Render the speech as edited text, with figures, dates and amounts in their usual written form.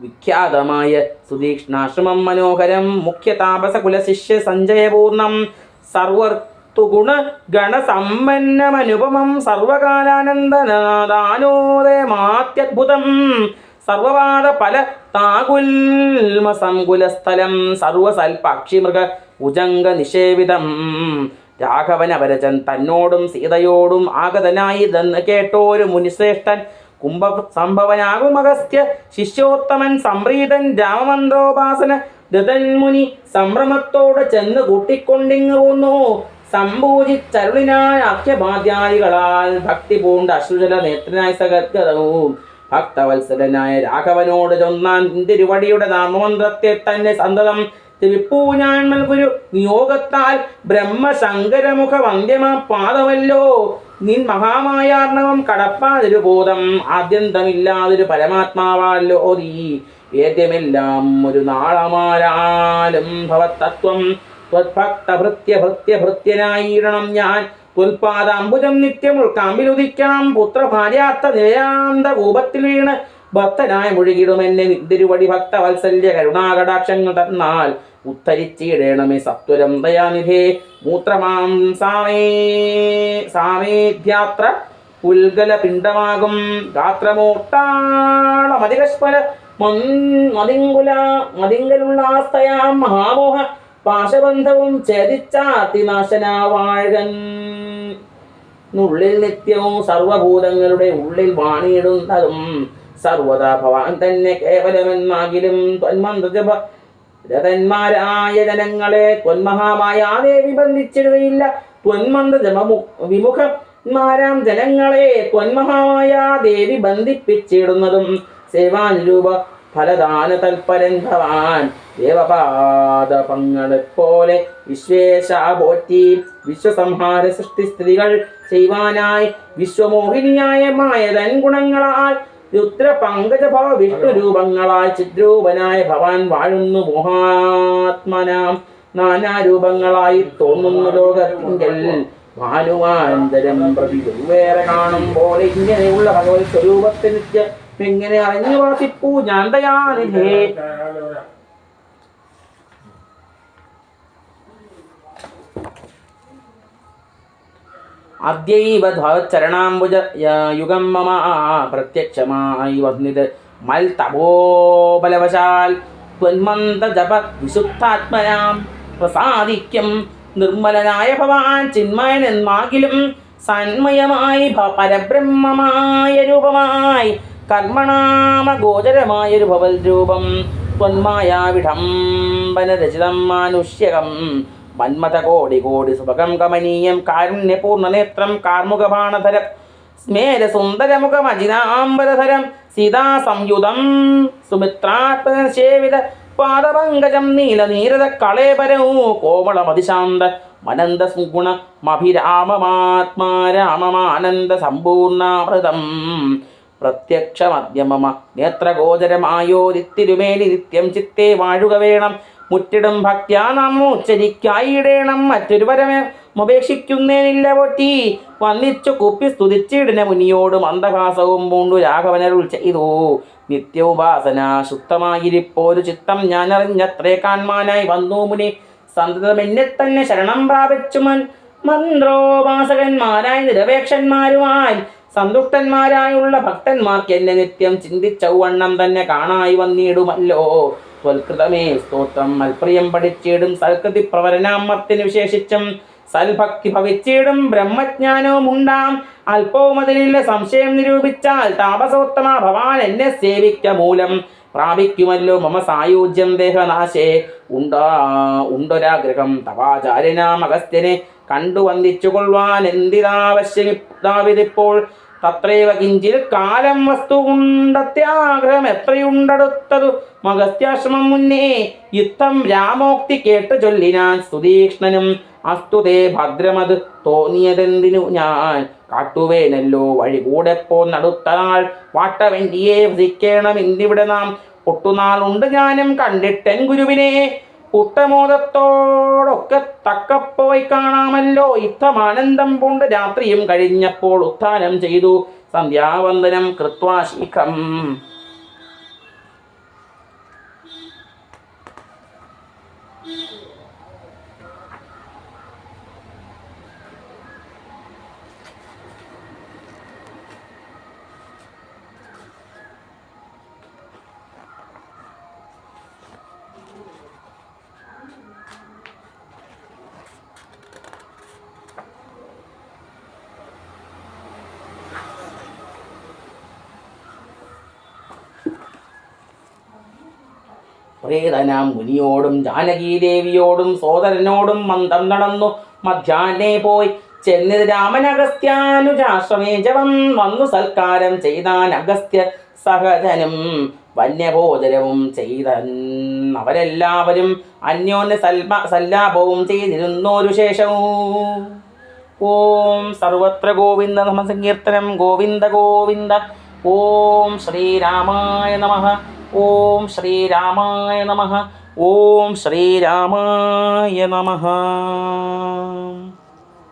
വിഖ്യാതമായ സുതീക്ഷ്ണാശ്രമം മനോഹരം മുഖ്യ താപസ കുലശിഷ്യ സഞ്ജയപൂർണം സർവർത്തുഗുണ ഗണസമ്പന്നമനുപമം സർവകാലാനന്ദനാദാനോദയമാത്യദ്ഭുതം സർവവാദ ഫല താകുൽമസംകുലസ്ഥലം സർവസൽപക്ഷിമൃഗ ഉജംഗ നിഷേവിതം രാഘവനവരജൻ തന്നോടും സീതയോടും ആഗതനായി ഇതെന്ന് കേട്ടോരു മുനിശ്രേഷ്ഠൻ കുംഭ സംഭവനാകും അഗസ്ത്യ ശിഷ്യോത്തമൻ സംപ്രീതൻ രാമമന്ത്രോപാസന ധൃതൻമുനി സംഭ്രമത്തോടെ ചെന്ന് കൂട്ടിക്കൊണ്ടിങ്ങു പോന്നു സംഭൂജിച്ചരുളിനായ അഖ്യപാദ്യാദികളാൽ ഭക്തി പൂണ്ട അശ്രുജല നേത്രനായ സഗദ്ഗതവും ഭക്തവത്സരനായ രാഘവനോട് ചൊന്നാൻ തിരുവടിയുടെ നാമമന്ത്രത്തെ തന്നെ സന്തതം തിരിപ്പൂ ഞാൻ നൽകുരു നിയോഗത്താൽ ബ്രഹ്മശങ്കരമുഖ വന്ധ്യമാ പാദമല്ലോ നിൻ മഹാമായാർണവം കടപ്പാതൊരു ബോധം ആദ്യന്തമില്ലാതൊരു പരമാത്മാവല്ലോ നീ വേദ്യമെല്ലാം ഒരു നാളമാരാലും ഭവത്തത്വം ത്വത്ഭക്തഭൃത്യഭൃത്യഭൃത്യനായിടണം ഞാൻ ത്വൽപാദാംബുജം നിത്യം ഉൾക്കാമ്പിലുദിക്കണം പുത്രഭാര്യാർത്ഥ നിലയാന്ത കൂപത്തിൽ വീണ് ഭക്തനായി മുഴുകിടുമെന്നെ തിരുവടി ഭക്തവത്സല്യ കരുണാകടാക്ഷങ്ങൾ തന്നാൽ ഉദ്ധരിച്ചിടേണമേ സത്വരം ദയാനിധേ മൂത്രമാം സാമേധ്യാത്ര ഉൽഗല പിണ്ഡമാകും ഗാത്രമൂട്ടാളമധികസ്ഫല മതിങ്കലുള്ളാസ്തയാം മഹാമോഹ പാശബന്ധവും ഛേദിച്ചാതിനാശനാവാഴകൻ ുള്ളിൽ നിത്യവും സർവഭൂതങ്ങളുടെ ഉള്ളിൽ വാണിയിടുന്നതും സർവദാ ഭവാൻ തന്നെ കേവലമെന്നാകിലും ത്വന്മന്ത്രജപ രഥന്മാരായ ജനങ്ങളെ ത്വന്മഹാമായാദേവി ബന്ധിച്ചിടുകയില്ല ത്വന്മന്ത്രജപ വിമുഖന്മാരാം ജനങ്ങളെ ത്വന്മഹാമായാദേവി ബന്ധിപ്പിച്ചിടുന്നതും സേവാനുരൂപ ഫലദാന തൽപരൻ ഭവാൻ ദേവപാദപങ്ങളെപ്പോലെ വിശ്വേശ പോറ്റി വിശ്വസംഹാര സൃഷ്ടിസ്ഥിതികൾ ചെയ്യുവാനായി വിശ്വമോഹിനിയായ മായതൻ ഗുണങ്ങളാൽ രുദ്രപങ്കജഭവ വിഷ്ണുരൂപങ്ങളായി ചിദ്രൂപനായ ഭവാൻ വാഴുന്നു മോഹാത്മനാം നാനാരൂപങ്ങളായി തോന്നുന്നു ലോകത്തിങ്കൽ ഭാനുവാന്തരം പ്രതി വേറെ കാണുമ്പോൾ ഇങ്ങനെയുള്ള ഭഗവത് സ്വരൂപത്തിന് എങ്ങനെ അറിഞ്ഞു വാസിപ്പൂ ഞാൻ ദയാനിധേ അദ്യൈവ ചരണാംബുജ യുഗം മമ പ്രത്യക്ഷമായി വന്നിത് മൽ തപോബലവശാൽ ത്വന്മന്ത ജപ വിശുദ്ധാത്മനാം പ്രസാദിക്കും നിർമ്മലനായ ഭവാൻ ചിന്മയനെന്നാകിലും സന്മയമായി പരബ്രഹ്മമായ രൂപമായി കർമ്മണാമഗോചരമായൊരു ഭവൽ രൂപം ത്വന്മായ വിഡംബന രചിതം മാനുഷ്യകം മന്മഥ കോടി കോടി സുഭകം കമനീയം കാരുണ്യപൂർണ്ണനേത്രം കാർമുകബാണധരം സ്മേരസുന്ദരമുഖമജിനാംബരധരം സീതാസംയുതം സുമിത്രാത്മസേവിത പാദപങ്കജം നീലനീരത കളേപരവും കോമളമതിശാന്ത മനന്ദ സുഗുണമഭിരാമമാത്മാ രാമമാനന്ദ സമ്പൂർണാമൃതം പ്രത്യക്ഷമദ്യമമ നേത്രഗോചരമായോരിത്തിരുമേലി നിത്യം ചിത്തേ വാഴുക വേണം മുറ്റിടും ഭക്ത്യാ നാം ഉച്ചരിക്കായിടേണം മറ്റൊരു പരമേ ഉപേക്ഷിക്കുന്നേനില്ല പൊറ്റി വന്നിച്ചു കുപ്പി സ്തുതിച്ചിടിന മുനിയോട് മന്ദഹാസവും പൂണ്ടു രാഘവനരുൾ ചെയ്തു നിത്യോപാസന ശുദ്ധമായിരിപ്പോരു ചിത്തം ഞാനറിഞ്ഞത്രേ കാൺമാനായി വന്നു മുനി സന്തതം എന്നെ തന്നെ ശരണം പ്രാപിച്ചു മന്ത്രോപാസകന്മാരായി നിരപേക്ഷന്മാരുമായി സന്തുഷ്ടന്മാരായുള്ള ഭക്തന്മാർക്ക് എന്നെ നിത്യം ചിന്തിച്ചവണ്ണം തന്നെ കാണായി വന്നിടുമല്ലോ ത്വൽകൃതമേ സ്തോത്രം മൽപ്രിയം പഠിച്ചിടും സൽകൃതി പ്രവരനാമത്തിന് വിശേഷിച്ചും സൽഭക്തി ഭവിച്ചിടും ബ്രഹ്മജ്ഞാനവും ഉണ്ടാം അല്പവും അതിനില്ല സംശയം നിരൂപിച്ചാൽ താപസോത്തമ ഭവാൻ എന്നെ സേവിക്ക മൂലം പ്രാപിക്കുമല്ലോ മമ സായുജ്യം ദേഹനാശേ ഉണ്ടൊരാഗ്രഹം തവാചാര്യനാം അഗസ്ത്യനെ കണ്ടു വന്ദിച്ചുകൊള്ളുവാൻ എന്തിനാവശ്യമിപ്പോൾ തത്രൈവ കിഞ്ചിൽ കാലം വസ്തു ഉണ്ടത്യാഗ്രഹം എത്രയുണ്ടടുത്തതു മഗസ്ത്യാശ്രമം മുന്നേ യുദ്ധം രാമോക്തി കേട്ടു ചൊല്ലിനാൻ സ്തുതീക്ഷ്ണനും അസ്തുതേ ഭദ്രമത് തോന്നിയതെന്തിനു ഞാൻ കാട്ടുവേനല്ലോ വഴി കൂടെ പോന്നടുത്ത നാൾ വാട്ടവെന്റിയെ വസിക്കണം ഇന്നിവിടെ നാം ഒട്ടുനാളുണ്ട് ഞാനും കണ്ടിട്ടൻ ഗുരുവിനെ പുഷ്ടമോദത്തോടൊക്കെ തക്കപ്പോയി കാണാമല്ലോ യുദ്ധമാനന്ദം പൂണ്ട് രാത്രിയും കഴിഞ്ഞപ്പോൾ ഉത്ഥാനം ചെയ്തു സന്ധ്യാവന്ദനം കൃത്വാ ശീഘ്രം പ്രേതനാം മുനിയോടും ജാനകീദേവിയോടും സോദരനോടും മന്ദം നടന്നു മധ്യാഹ്നേ പോയി ചെന്നിത് രാമൻ അഗസ്ത്യാനുജാശ്രമേജവം വന്നു സൽക്കാരം ചെയ്താൻ അഗസ്ത്യ സഹജനും വന്യഭോജനവും ചെയ്തവരെല്ലാവരും അന്യോന്യ സല്ലാപവും ചെയ്തിരുന്നൊരു ശേഷവും. ഓം സർവത്ര ഗോവിന്ദ നാമസങ്കീർത്തനം ഗോവിന്ദ ഗോവിന്ദ. ഓം ശ്രീരാമായ നമഃ. ഓം ശ്രീരാമായ നമഃ. ഓം ശ്രീരാമായ നമഃ.